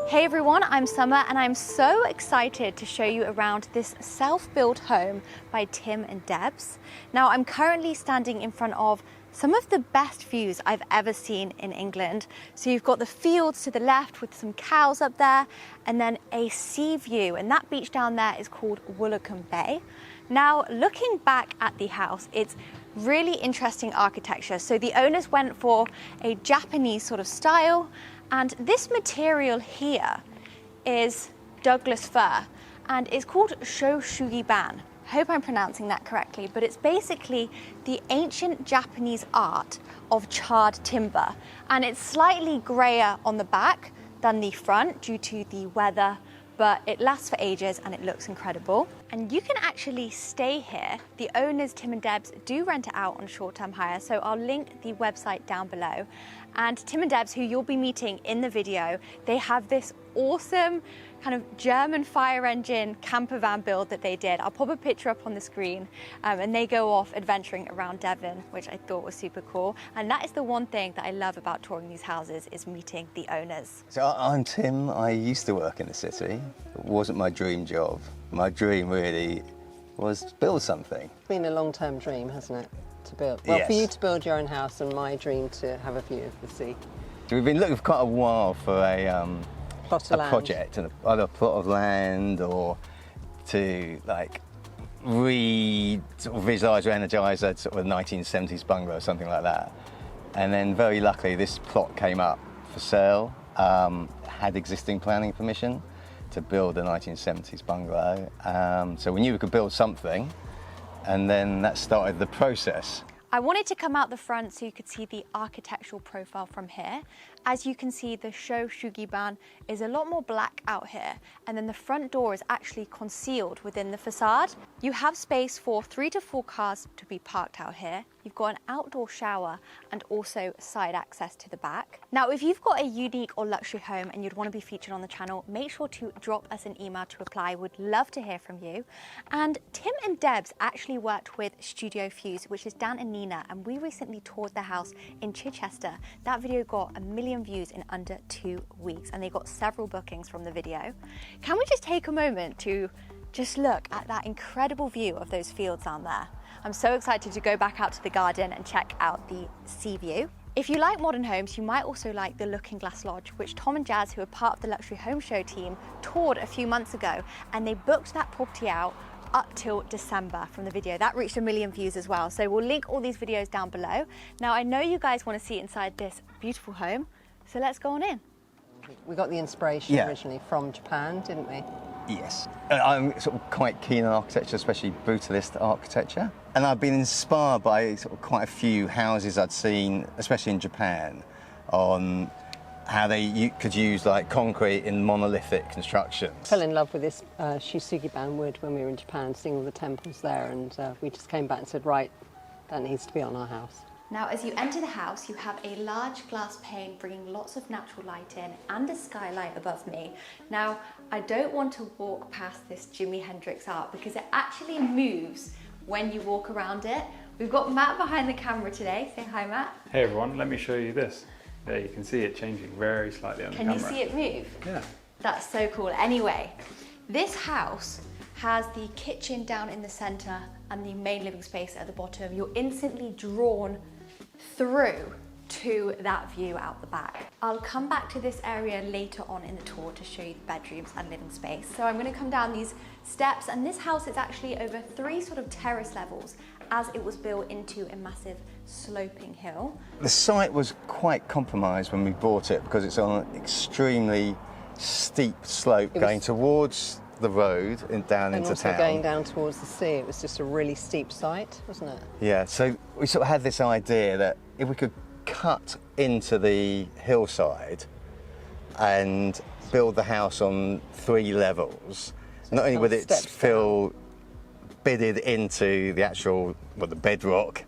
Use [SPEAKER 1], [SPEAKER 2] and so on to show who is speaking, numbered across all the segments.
[SPEAKER 1] Hey everyone, I'm Summer and I'm so excited to show you around this self-built home by Tim and Debs. Now I'm currently standing in front of some of the best views I've ever seen in England. So you've got the fields to the left with some cows up there and then a sea view, and that beach down there is called Woolacombe Bay. Now looking back at the house, it's really interesting architecture. So the owners went for a Japanese sort of style, and this material here is Douglas fir and it's called Shoshugiban. Hope I'm pronouncing that correctly, but it's basically the ancient Japanese art of charred timber, and it's slightly grayer on the back than the front due to the weather, but it lasts for ages and it looks incredible. And you can actually stay here. The owners, Tim and Debs, do rent it out on short-term hire, so I'll link the website down below. And Tim and Debs, who you'll be meeting in the video, they have this awesome kind of German fire engine campervan build that they did. I'll pop a picture up on the screen, and they go off adventuring around Devon, which I thought was super cool. And that is the one thing that I love about touring these houses, is meeting the owners.
[SPEAKER 2] So I'm Tim. I used to work in the city. It wasn't my dream job. My dream really was to build something.
[SPEAKER 3] It's been a long-term dream, hasn't it, to build? Well,
[SPEAKER 2] yes.
[SPEAKER 3] For you to build your own house, and my dream to have a view of the sea.
[SPEAKER 2] So we've been looking for quite a while for a project, and either a plot of land or to like visualise or energise a sort of 1970s bungalow or something like that. And then very luckily this plot came up for sale, had existing planning permission to build a 1970s bungalow. So we knew we could build something, and then that started the process.
[SPEAKER 1] I wanted to come out the front so you could see the architectural profile from here. As you can see, the Shoshugiban is a lot more black out here, and then the front door is actually concealed within the facade. You have space for 3 to 4 cars to be parked out here. You've got an outdoor shower and also side access to the back. Now, if you've got a unique or luxury home and you'd want to be featured on the channel, make sure to drop us an email to reply. We'd love to hear from you. And Tim and Debs actually worked with Studio Fuse, which is Dan and Nina, and we recently toured their house in Chichester. That video got 1 million views in under 2 weeks, and they got several bookings from the video. Can we just take a moment to just look at that incredible view of those fields down there? I'm so excited to go back out to the garden and check out the sea view. If you like modern homes, you might also like the Looking Glass Lodge, which Tom and Jazz, who are part of the Luxury Home Show team, toured a few months ago, and they booked that property out up till December from the video. That reached 1 million views as well. So we'll link all these videos down below. Now, I know you guys want to see inside this beautiful home, so let's go on in.
[SPEAKER 3] We got the inspiration originally from Japan, didn't we?
[SPEAKER 2] Yes. I'm sort of quite keen on architecture, especially brutalist architecture. And I've been inspired by sort of quite a few houses I'd seen, especially in Japan, on how you could use like concrete in monolithic constructions.
[SPEAKER 3] I fell in love with this Shoshugiban wood when we were in Japan, seeing all the temples there, and we just came back and said, right, that needs to be on our house.
[SPEAKER 1] Now, as you enter the house, you have a large glass pane bringing lots of natural light in and a skylight above me. Now, I don't want to walk past this Jimi Hendrix art because it actually moves when you walk around it. We've got Matt behind the camera today. Say hi, Matt.
[SPEAKER 4] Hey everyone, let me show you this. There, you can see it changing very slightly on the camera.
[SPEAKER 1] Can you see it move?
[SPEAKER 4] Yeah.
[SPEAKER 1] That's so cool. Anyway, this house has the kitchen down in the center and the main living space at the bottom. You're instantly drawn through to that view out the back. I'll come back to this area later on in the tour to show you the bedrooms and living space. So I'm going to come down these steps, and this house is actually over 3 sort of terrace levels, as it was built into a massive sloping hill.
[SPEAKER 2] The site was quite compromised when we bought it because it's on an extremely steep slope going towards the road and down into town.
[SPEAKER 3] And also going down towards the sea. It was just a really steep site, wasn't it?
[SPEAKER 2] Yeah, so we sort of had this idea that if we could cut into the hillside and build the house on 3 levels, not only would it feel bedded into the actual, well, the bedrock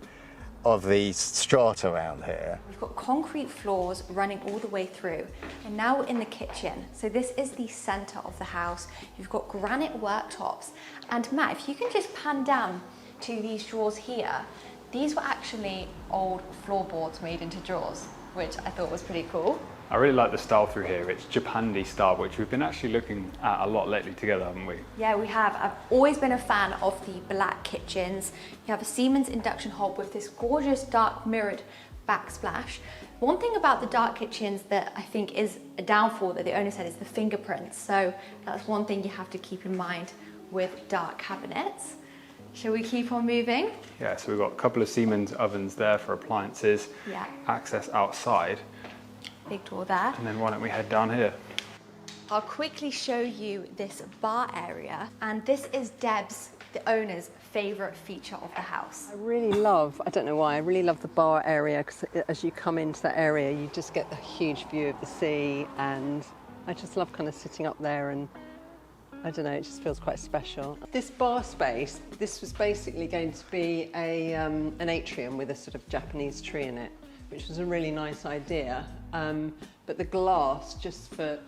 [SPEAKER 2] of the strata around here.
[SPEAKER 1] We've got concrete floors running all the way through, and now we're in the kitchen. So this is the center of the house. You've got granite worktops, and Matt, if you can just pan down to these drawers here, these were actually old floorboards made into drawers, which I thought was pretty cool.
[SPEAKER 4] I really like the style through here. It's Japandi style, which we've been actually looking at a lot lately together, haven't we?
[SPEAKER 1] Yeah, we have. I've always been a fan of the black kitchens. You have a Siemens induction hob with this gorgeous dark mirrored backsplash. One thing about the dark kitchens that I think is a downfall that the owner said is the fingerprints. So that's one thing you have to keep in mind with dark cabinets. Shall we keep on moving?
[SPEAKER 4] Yeah, so we've got a couple of Siemens ovens there for appliances.
[SPEAKER 1] Yeah.
[SPEAKER 4] Access outside.
[SPEAKER 1] Big door there.
[SPEAKER 4] And then why don't we head down here?
[SPEAKER 1] I'll quickly show you this bar area, and this is Debs, the owner's favourite feature of the house.
[SPEAKER 3] I really love, I don't know why, I really love the bar area because as you come into that area you just get the huge view of the sea, and I just love kind of sitting up there, and I don't know, it just feels quite special. This bar space, this was basically going to be an atrium with a sort of Japanese tree in it, which was a really nice idea. But the glass, just for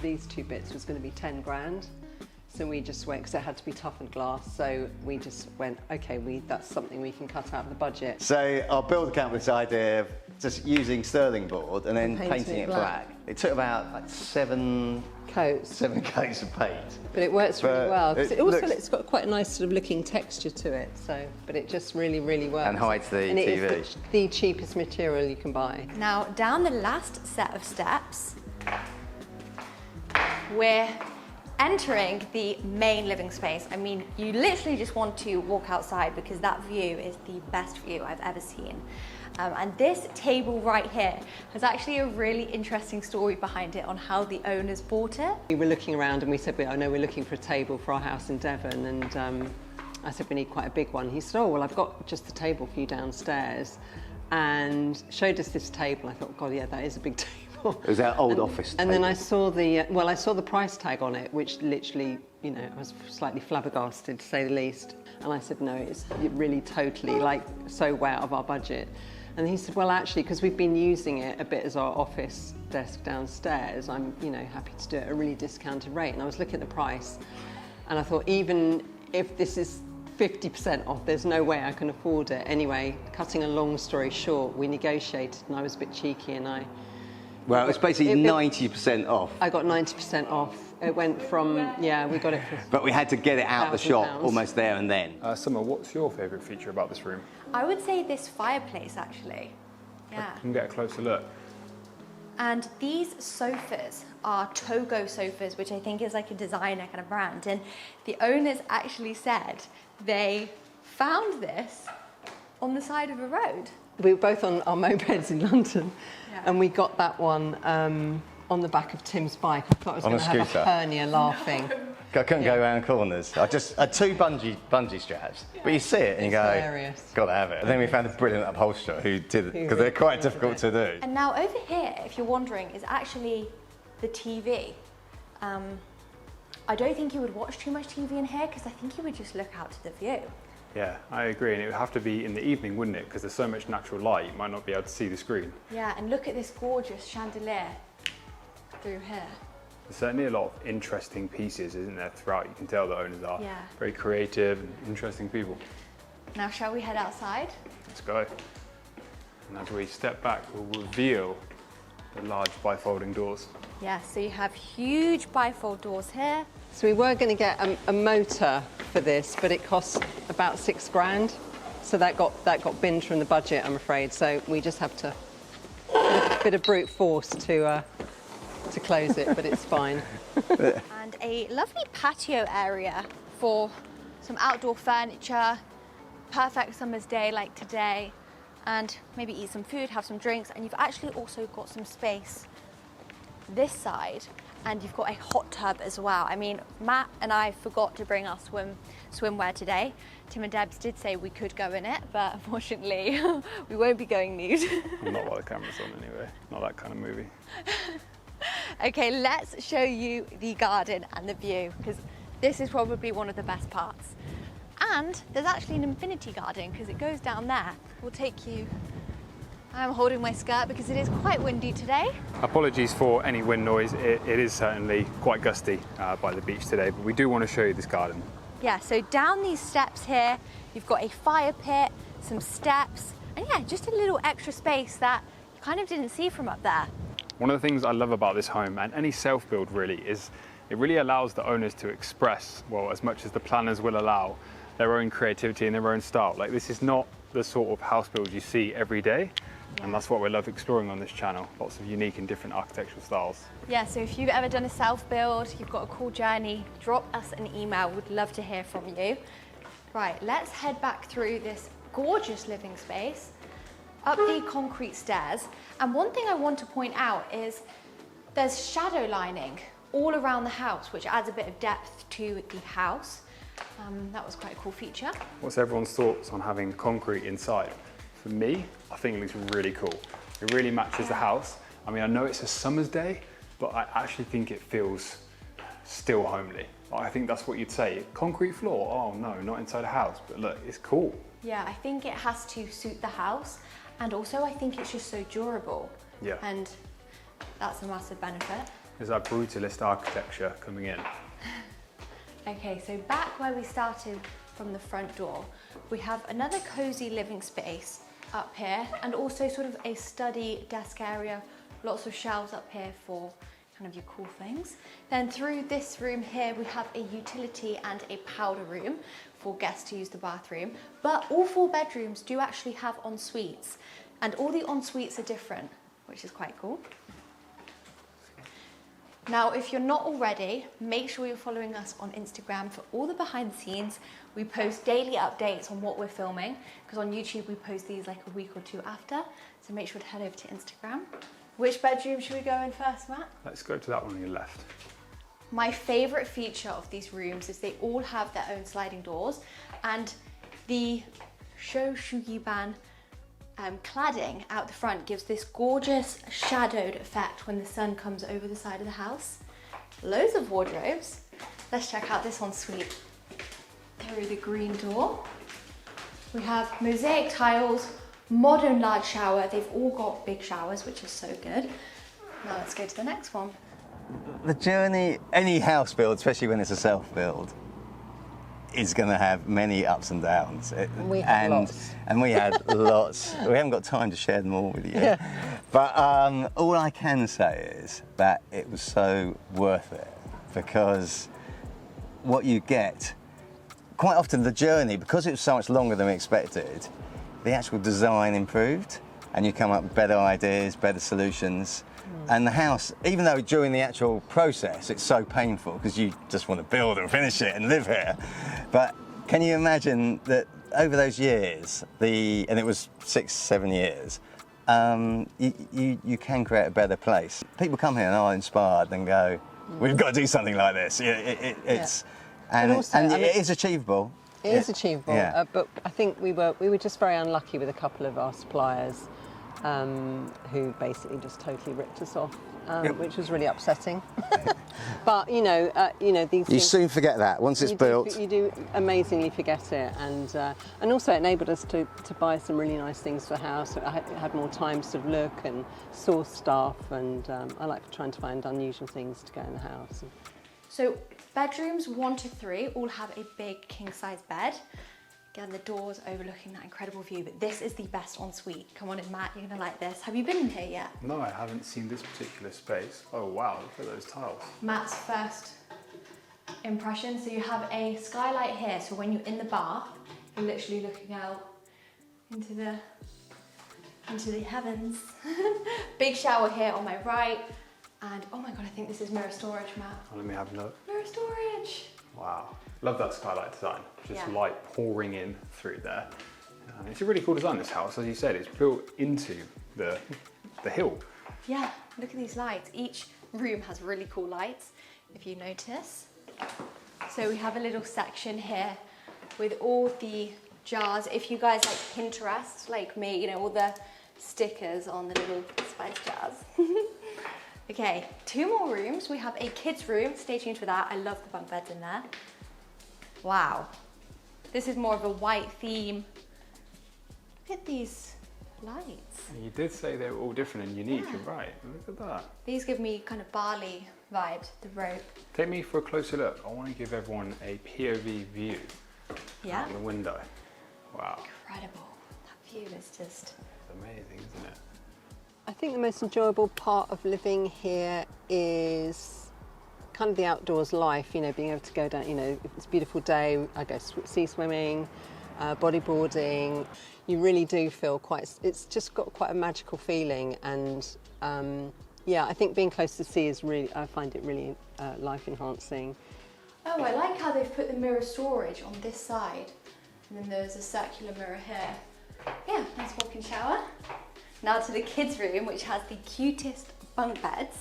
[SPEAKER 3] these two bits, was going to be 10 grand. So we just went, because it had to be toughened glass, so we just went, okay, that's something we can cut out of the budget.
[SPEAKER 2] So our builder came up with this idea of just using sterling board and then painting it black. It took about like seven coats of paint.
[SPEAKER 3] But it works really well, because it's got quite a nice sort of looking texture to it, so, but it just really, really works.
[SPEAKER 2] And hides the
[SPEAKER 3] and
[SPEAKER 2] TV.
[SPEAKER 3] It is the cheapest material you can buy.
[SPEAKER 1] Now, down the last set of steps, we're entering the main living space. I mean, you literally just want to walk outside because that view is the best view I've ever seen. And this table right here has actually a really interesting story behind it on how the owners bought it.
[SPEAKER 3] We were looking around and we said, I know we're looking for a table for our house in Devon, and I said, we need quite a big one. He said, oh, well, I've got just the table for you downstairs, and showed us this table. I thought, God, yeah, that is a big table.
[SPEAKER 2] It was our old office table.
[SPEAKER 3] And then I saw the price tag on it, which literally, you know, I was slightly flabbergasted, to say the least. And I said, no, it's really totally, like, so way out of our budget. And he said, well, actually, because we've been using it a bit as our office desk downstairs, I'm, you know, happy to do it at a really discounted rate. And I was looking at the price, and I thought, even if this is 50% off, there's no way I can afford it. Anyway, cutting a long story short, we negotiated, and I was a bit cheeky, and
[SPEAKER 2] well, it's basically 90% off.
[SPEAKER 3] I got 90% off. It went from, yeah, we got it for
[SPEAKER 2] But we had to get it out the shop
[SPEAKER 3] £1,000.
[SPEAKER 2] almost there and then.
[SPEAKER 4] Summer, what's your favourite feature about this room?
[SPEAKER 1] I would say this fireplace, actually. Yeah.
[SPEAKER 4] I can get a closer look.
[SPEAKER 1] And these sofas are Togo sofas, which I think is like a designer kind of brand. And the owners actually said they found this on the side of a road.
[SPEAKER 3] We were both on our mopeds in London,
[SPEAKER 1] Yeah.
[SPEAKER 3] and we got that one on the back of Tim's bike. I thought I was
[SPEAKER 2] On
[SPEAKER 3] going
[SPEAKER 2] a
[SPEAKER 3] to have a
[SPEAKER 2] scooter?
[SPEAKER 3] hernia laughing.
[SPEAKER 2] I couldn't go around corners. I had two bungee straps, but you see it and you go,
[SPEAKER 3] Hilarious.
[SPEAKER 2] gotta have it. And then we found a brilliant upholsterer who did it, because they're quite difficult to do.
[SPEAKER 1] And now over here, if you're wondering, is actually the TV. I don't think you would watch too much TV in here because I think you would just look out to the view.
[SPEAKER 4] Yeah, I agree, and it would have to be in the evening, wouldn't it? Because there's so much natural light, you might not be able to see the screen.
[SPEAKER 1] Yeah, and look at this gorgeous chandelier through here.
[SPEAKER 4] There's certainly a lot of interesting pieces, isn't there, throughout? You can tell the owners are
[SPEAKER 1] Yeah.
[SPEAKER 4] very creative and interesting people.
[SPEAKER 1] Now, shall we head outside?
[SPEAKER 4] Let's go. And as we step back, we'll reveal the large bifolding doors.
[SPEAKER 1] Yeah, so you have huge bifold doors here.
[SPEAKER 3] So we were going to get a motor for this, but it cost about £6,000. So that got binned from the budget, I'm afraid. So we just have to bit of brute force to close it, but it's fine.
[SPEAKER 1] And a lovely patio area for some outdoor furniture, perfect summer's day like today, and maybe eat some food, have some drinks, and you've actually also got some space this side, and you've got a hot tub as well. I mean, Matt and I forgot to bring our swimwear today. Tim and Debs did say we could go in it, but unfortunately we won't be going nude.
[SPEAKER 4] Not while the camera's on anyway, not that kind of movie.
[SPEAKER 1] Okay, let's show you the garden and the view, because this is probably one of the best parts. And there's actually an infinity garden because it goes down there. We'll take you. I'm holding my skirt because it is quite windy today.
[SPEAKER 4] Apologies for any wind noise, it is certainly quite gusty by the beach today, but we do want to show you this garden.
[SPEAKER 1] Yeah, so down these steps here, you've got a fire pit, some steps, and yeah, just a little extra space that you kind of didn't see from up there.
[SPEAKER 4] One of the things I love about this home, and any self-build really, is it really allows the owners to express, well, as much as the planners will allow, their own creativity and their own style. Like, this is not the sort of house build you see every day. And that's what we love exploring on this channel. Lots of unique and different architectural styles.
[SPEAKER 1] Yeah, so if you've ever done a self-build, you've got a cool journey, drop us an email. We'd love to hear from you. Right, let's head back through this gorgeous living space, up the concrete stairs. And one thing I want to point out is there's shadow lining all around the house, which adds a bit of depth to the house. That was quite a cool feature.
[SPEAKER 4] What's everyone's thoughts on having concrete inside? For me, I think it looks really cool. It really matches the house. I mean, I know it's a summer's day, but I actually think it feels still homely. I think that's what you'd say. Concrete floor, oh no, not inside a house, but look, it's cool.
[SPEAKER 1] Yeah, I think it has to suit the house, and also I think it's just so durable.
[SPEAKER 4] Yeah.
[SPEAKER 1] And that's a massive benefit.
[SPEAKER 4] There's that brutalist architecture coming in.
[SPEAKER 1] Okay, so back where we started from the front door, we have another cozy living space up here, and also sort of a study desk area, lots of shelves up here for kind of your cool things. Then through this room here, we have a utility and a powder room for guests to use the bathroom. But all 4 bedrooms do actually have en suites, and all the en suites are different, which is quite cool. Now, if you're not already, make sure you're following us on Instagram for all the behind the scenes. We post daily updates on what we're filming, because on YouTube we post these like a week or 2 after. So make sure to head over to Instagram. Which bedroom should we go in first, Matt?
[SPEAKER 4] Let's go to that one on your left.
[SPEAKER 1] My favorite feature of these rooms is they all have their own sliding doors, and the Shoshugban cladding out the front gives this gorgeous shadowed effect when the sun comes over the side of the house. Loads of wardrobes. Let's check out this ensuite. Through the green door. We have mosaic tiles, modern large shower. They've all got big showers, which is so good. Now let's go to the next one.
[SPEAKER 2] The journey, any house build, especially when it's a self-build, is going to have many ups and downs.
[SPEAKER 3] We had lots.
[SPEAKER 2] And we had lots. We haven't got time to share them all with you.
[SPEAKER 3] Yeah.
[SPEAKER 2] But all I can say is that it was so worth it, because what you get, quite often the journey, because it was so much longer than we expected, the actual design improved, and you come up with better ideas, better solutions. And the house, even though during the actual process it's so painful because you just want to build and finish it and live here, but can you imagine that over those years, and it was 6-7 years, you can create a better place. People come here and are inspired and go, we've got to do something like this. And it is achievable.
[SPEAKER 3] It is achievable,
[SPEAKER 2] Yeah.
[SPEAKER 3] but I think we were just very unlucky with a couple of our suppliers who basically just totally ripped us off, which was really upsetting. But you know these.
[SPEAKER 2] You soon forget that once it's built.
[SPEAKER 3] You do amazingly forget it, and also it enabled us to buy some really nice things for the house. I had more time to sort of look and source stuff, and I like trying to find unusual things to go in the house.
[SPEAKER 1] So bedrooms 1 to 3 all have a big king-size bed. Again, the doors overlooking that incredible view, but this is the best ensuite. Come on in, Matt, you're gonna like this. Have you been in here yet?
[SPEAKER 4] No, I haven't seen this particular space. Oh wow, look at those tiles.
[SPEAKER 1] Matt's first impression. So you have a skylight here, so when you're in the bath, you're literally looking out into the heavens. Big shower here on my right, and oh my god, I think this is mirror storage, Matt.
[SPEAKER 4] Oh, let me have a look.
[SPEAKER 1] Mirror storage.
[SPEAKER 4] Wow, love that skylight design. Just
[SPEAKER 1] Yeah.
[SPEAKER 4] light pouring in through there. And it's a really cool design, this house. As you said, it's built into the hill.
[SPEAKER 1] Yeah, look at these lights. Each room has really cool lights, if you notice. So we have a little section here with all the jars. If you guys like Pinterest, like me, you know, all the stickers on the little spice jars. Okay, 2 more rooms. We have a kids' room. Stay tuned for that. I love the bunk beds in there. Wow. This is more of a white theme. Look at these lights.
[SPEAKER 4] And you did say they were all different and unique, you're right. Look at that.
[SPEAKER 1] These give me kind of Bali vibes, the rope.
[SPEAKER 4] Take me for a closer look. I want to give everyone a POV view
[SPEAKER 1] Yeah.
[SPEAKER 4] out the window. Wow.
[SPEAKER 1] Incredible. view is just...
[SPEAKER 4] It's amazing, isn't it?
[SPEAKER 3] I think the most enjoyable part of living here is kind of the outdoors life, you know, being able to go down, you know, if it's a beautiful day, I go sea swimming, bodyboarding. You really do feel it's just got quite a magical feeling, and yeah, I think being close to the sea is really, I find it really life enhancing.
[SPEAKER 1] Oh, I like how they've put the mirror storage on this side, and then there's a circular mirror here. Yeah, nice walk-in shower. Now to the kids' room, which has the cutest bunk beds.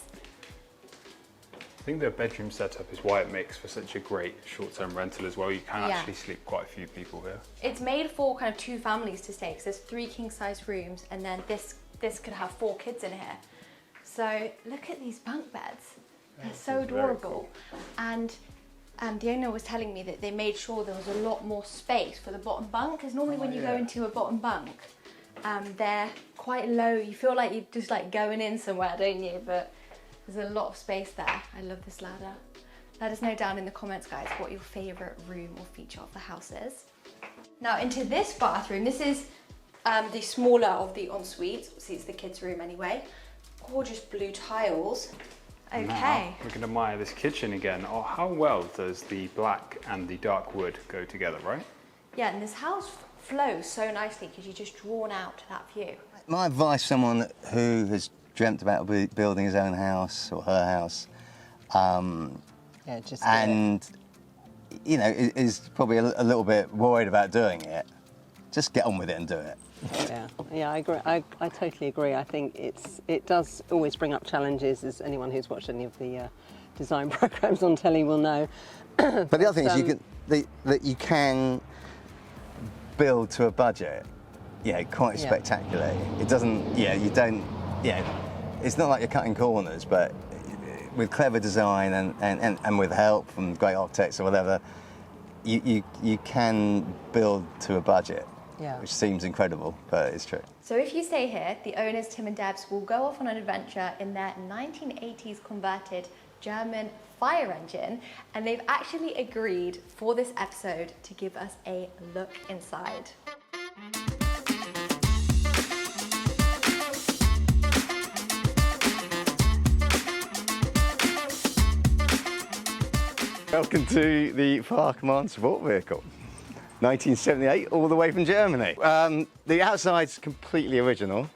[SPEAKER 4] I think the bedroom setup is why it makes for such a great short-term rental as well. You can actually sleep quite a few people here.
[SPEAKER 1] It's made for kind of 2 families to stay, because there's 3 king-size rooms, and then this could have 4 kids in here. So look at these bunk beds. They're so adorable. Cool. And the owner was telling me that they made sure there was a lot more space for the bottom bunk, because normally when you go into a bottom bunk, they're quite low. You feel like you're just like going in somewhere, don't you? But there's a lot of space there. I love this ladder. Let us know down in the comments, guys, what your favourite room or feature of the house is. Now into this bathroom. This is the smaller of the en-suites. Obviously it's the kids' room anyway. Gorgeous blue tiles. Okay.
[SPEAKER 4] Now, we can admire this kitchen again. Oh, how well does the black and the dark wood go together, right?
[SPEAKER 1] Yeah, and this house flows so nicely because you're just drawn out to that view.
[SPEAKER 2] My advice to someone who has dreamt about building his own house or her house,
[SPEAKER 3] Yeah, just
[SPEAKER 2] and you know, is probably a little bit worried about doing it, just get on with it and do it.
[SPEAKER 3] Yeah, I agree. I totally agree. I think it does always bring up challenges, as anyone who's watched any of the design programs on telly will know.
[SPEAKER 2] But the other thing is that you can build to a budget, quite spectacularly. It doesn't, you don't, it's not like you're cutting corners, but with clever design and with help from great architects or whatever, you can build to a budget.
[SPEAKER 3] Yeah.
[SPEAKER 2] Which seems incredible, but it's true.
[SPEAKER 1] So if you stay here, the owners, Tim and Debs, will go off on an adventure in their 1980s converted German fire engine, and they've actually agreed for this episode to give us a look inside.
[SPEAKER 2] Welcome to the Fire Command support vehicle. 1978, all the way from Germany. The outside's completely original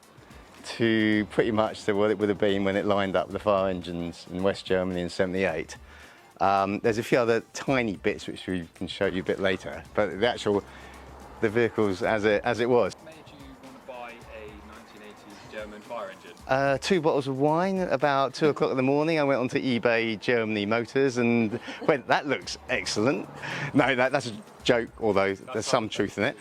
[SPEAKER 2] to pretty much to what it would have been when it lined up with the fire engines in West Germany in '78. There's a few other tiny bits which we can show you a bit later, but the vehicle's as it was.
[SPEAKER 4] What made you want to buy a 1980s German fire engine?
[SPEAKER 2] 2 bottles of wine about 2 o'clock in the morning. I went onto eBay Germany Motors and went, that looks excellent. No, that's a joke, although there's some truth in it.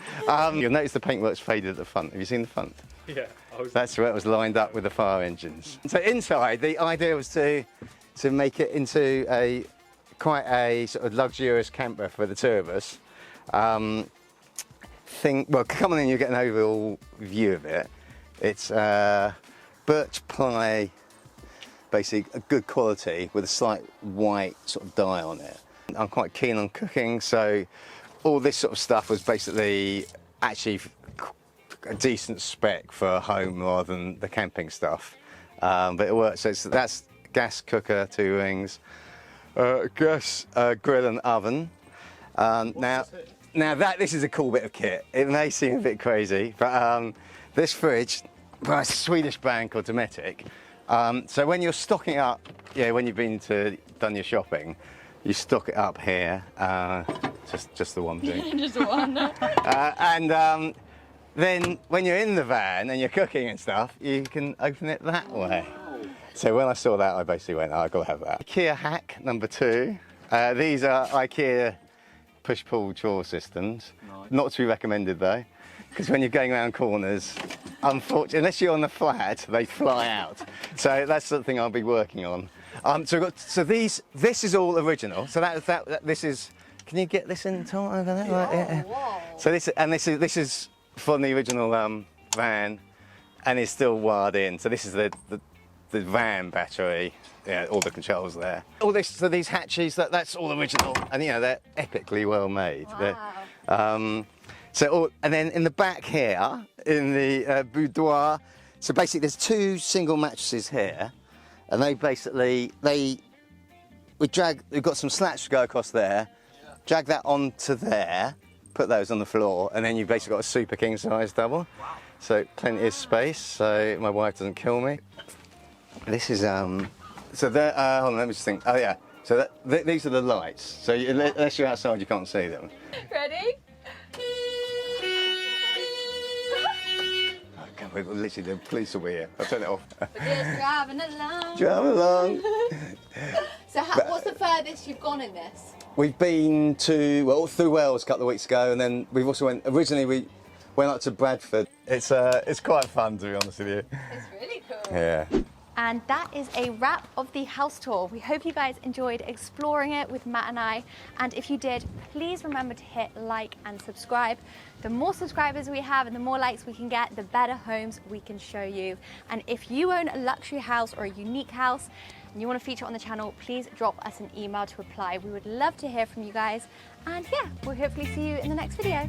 [SPEAKER 2] You'll notice the paintwork's faded at the front. Have you seen the front?
[SPEAKER 4] Yeah.
[SPEAKER 2] That's where it was lined up with the fire engines. So inside, the idea was to make it into quite a sort of luxurious camper for the 2 of us. Well, come on in, you'll get an overall view of it. It's birch ply, basically a good quality with a slight white sort of dye on it. I'm quite keen on cooking, so all this sort of stuff was basically actually a decent spec for a home rather than the camping stuff. But it works. So that's gas cooker, 2 rings, gas grill and oven. Now this is a cool bit of kit. It may seem a bit crazy, but this fridge by a Swedish brand called Dometic. So when you're stocking up, when you've done your shopping, you stock it up here. Just the one thing.
[SPEAKER 1] Just the one.
[SPEAKER 2] And then when you're in the van and you're cooking and stuff, you can open it that way. So when I saw that, I basically went, I've got to have that. IKEA hack number 2. These are IKEA push-pull drawer systems. Nice. Not to be recommended though, because when you're going around corners, unfortunately, unless you're on the flat, they fly out. So that's something I'll be working on. This is all original. So this is. Can you get this in Tom over there? Yeah. Wow. So this is from the original van, and it's still wired in. So this is the van battery. Yeah, all the controls there. All this, so these hatches, that's all original, and they're epically well made.
[SPEAKER 1] Wow.
[SPEAKER 2] So, and then in the back here, in the boudoir, so basically there's 2 single mattresses here, and we've got some slats to go across there, drag that onto there, put those on the floor, and then you've basically got a super king size double. Wow. So plenty of space, so my wife doesn't kill me. This is, so there, hold on, let me just think. Oh yeah, so these are the lights. So unless you're outside, you can't see them.
[SPEAKER 1] Ready?
[SPEAKER 2] Oh, literally, the police will be here. I'll turn it off.
[SPEAKER 1] We're just driving along.
[SPEAKER 2] Driving along.
[SPEAKER 1] So what's the furthest you've gone in this?
[SPEAKER 2] We've been to, well, through Wales a couple of weeks ago, and then we've also originally we went up to Bradford. It's quite fun, to be honest with you.
[SPEAKER 1] It's really cool.
[SPEAKER 2] Yeah.
[SPEAKER 1] And that is a wrap of the house tour. We hope you guys enjoyed exploring it with Matt and I. And if you did, please remember to hit like and subscribe. The more subscribers we have and the more likes we can get, the better homes we can show you. And if you own a luxury house or a unique house and you want to feature on the channel, please drop us an email to apply. We would love to hear from you guys. And yeah, we'll hopefully see you in the next video.